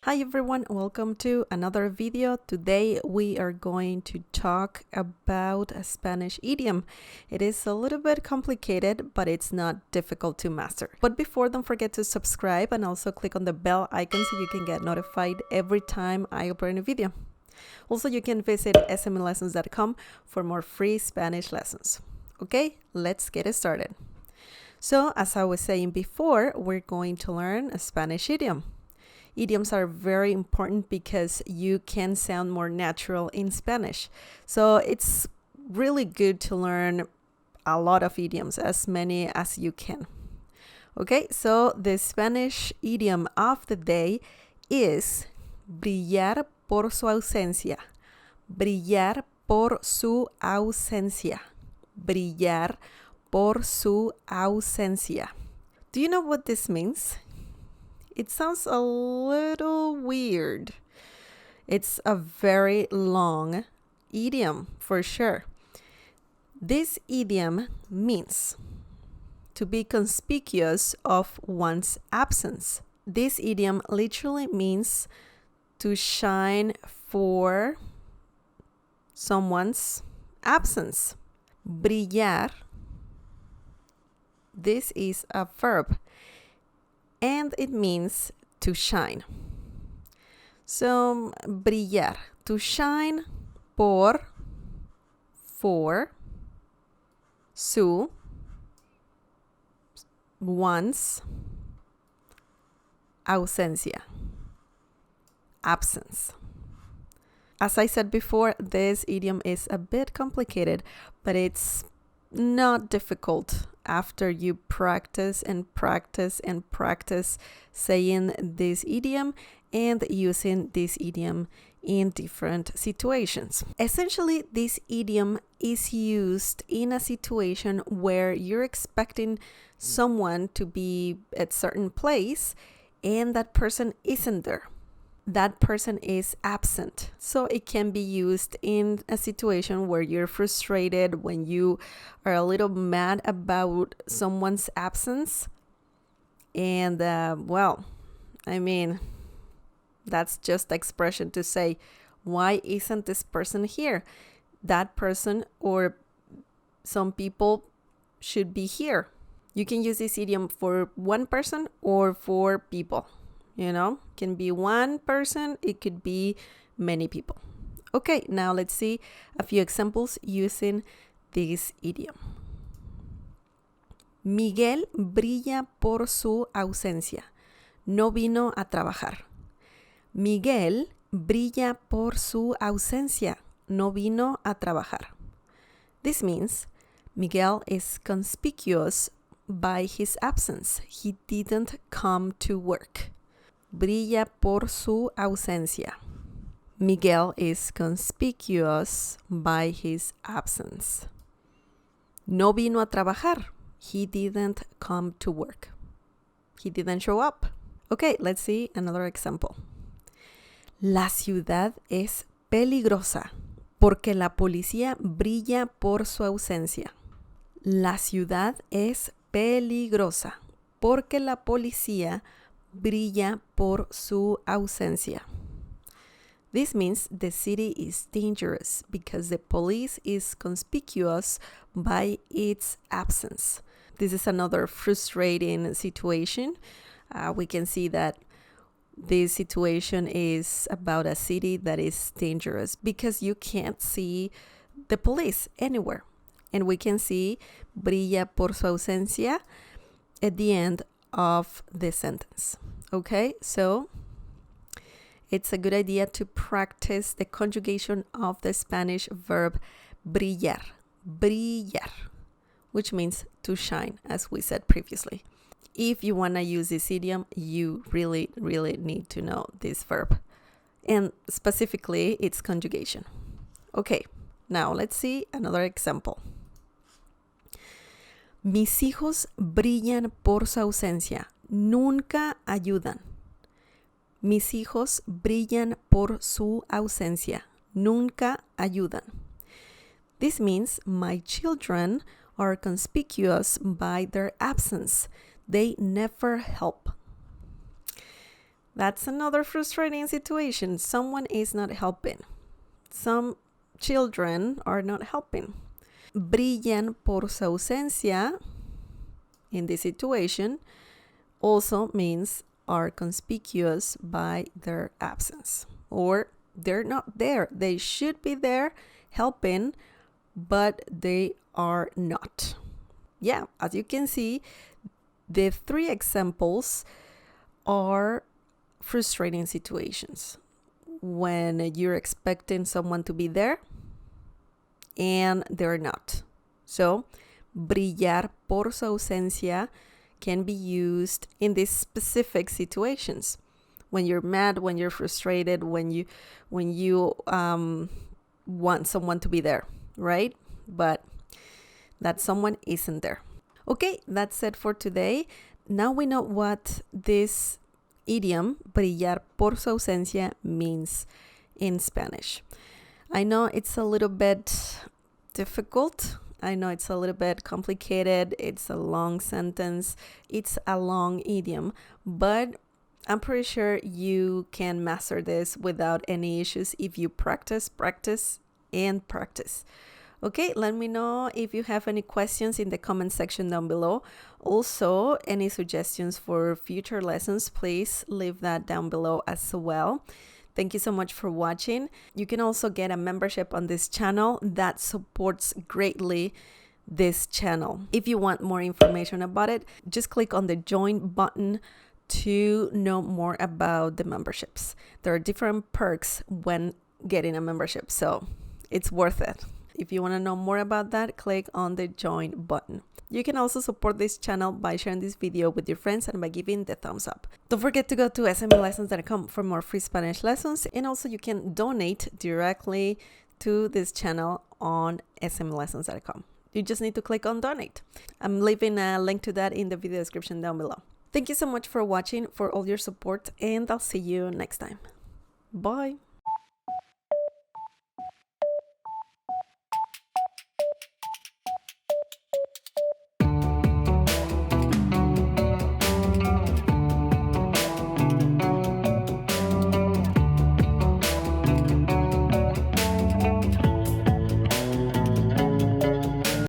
Hi everyone, welcome to another video. Today we are going to talk about a Spanish idiom. It is a little bit complicated, but it's not difficult to master. But before, don't forget to subscribe and also click on the bell icon so you can get notified every time I upload a video. Also, you can visit smlessons.com for more free Spanish lessons. Okay, let's get it started. So, as I was saying before, we're going to learn a Spanish idiom. Idioms are very important because you can sound more natural in Spanish. So it's really good to learn a lot of idioms, as many as you can. Okay, so the Spanish idiom of the day is brillar por su ausencia. Brillar por su ausencia. Brillar por su ausencia. Do you know what this means? It sounds a little weird. It's a very long idiom for sure. This idiom means to be conspicuous of one's absence. This idiom literally means to shine for someone's absence. Brillar, this is a verb. And it means to shine. So, brillar, to shine for su, one's, ausencia, absence. As I said before, this idiom is a bit complicated, but it's not difficult after you practice and practice and practice saying this idiom and using this idiom in different situations. Essentially, this idiom is used in a situation where you're expecting someone to be at a certain place and that person isn't there. That person is absent. So it can be used in a situation where you're frustrated, when you are a little mad about someone's absence. And, that's just expression to say, why isn't this person here? That person or some people should be here. You can use this idiom for one person or for people. Can be one person, it could be many people. Okay, now let's see a few examples using this idiom. Miguel brilla por su ausencia. No vino a trabajar. Miguel brilla por su ausencia. No vino a trabajar. This means Miguel is conspicuous by his absence. He didn't come to work. Brilla por su ausencia. Miguel is conspicuous by his absence. No vino a trabajar. He didn't come to work. He didn't show up. Okay, let's see another example. La ciudad es peligrosa porque la policía brilla por su ausencia. La ciudad es peligrosa porque la policía brilla por su ausencia. This means the city is dangerous because the police is conspicuous by its absence. This is another frustrating situation. We can see that this situation is about a city that is dangerous because you can't see the police anywhere. And we can see brilla por su ausencia at the end of the sentence. Okay, so it's a good idea to practice the conjugation of the Spanish verb brillar, brillar, which means to shine, as we said previously. If you want to use this idiom, you really, really need to know this verb, and specifically its conjugation. Okay, now let's see another example. Mis hijos brillan por su ausencia. Nunca ayudan. Mis hijos brillan por su ausencia. Nunca ayudan. This means my children are conspicuous by their absence. They never help. That's another frustrating situation. Someone is not helping. Some children are not helping. Brillan por su ausencia, in this situation, also means are conspicuous by their absence, or they're not there. They should be there helping, but they are not. Yeah, as you can see, the three examples are frustrating situations when you're expecting someone to be there and they're not. So, brillar por su ausencia can be used in these specific situations. When you're mad, when you're frustrated, when you want someone to be there, right? But that someone isn't there. Okay, that's it for today. Now we know what this idiom, brillar por su ausencia, means in Spanish. I know it's a little bit difficult. I know it's a little bit complicated. It's a long sentence. It's a long idiom, but I'm pretty sure you can master this without any issues if you practice. Okay, let me know if you have any questions in the comment section down below. Also, any suggestions for future lessons, please leave that down below as well. Thank you so much for watching. You can also get a membership on this channel that supports greatly this channel. If you want more information about it, just click on the join button to know more about the memberships. There are different perks when getting a membership, so it's worth it. If you want to know more about that, click on the join button. You can also support this channel by sharing this video with your friends and by giving the thumbs up. Don't forget to go to smelessons.com for more free Spanish lessons, and also you can donate directly to this channel on smelessons.com. You just need to click on donate. I'm leaving a link to that in the video description down below. Thank you so much for watching, for all your support, and I'll see you next time. Bye!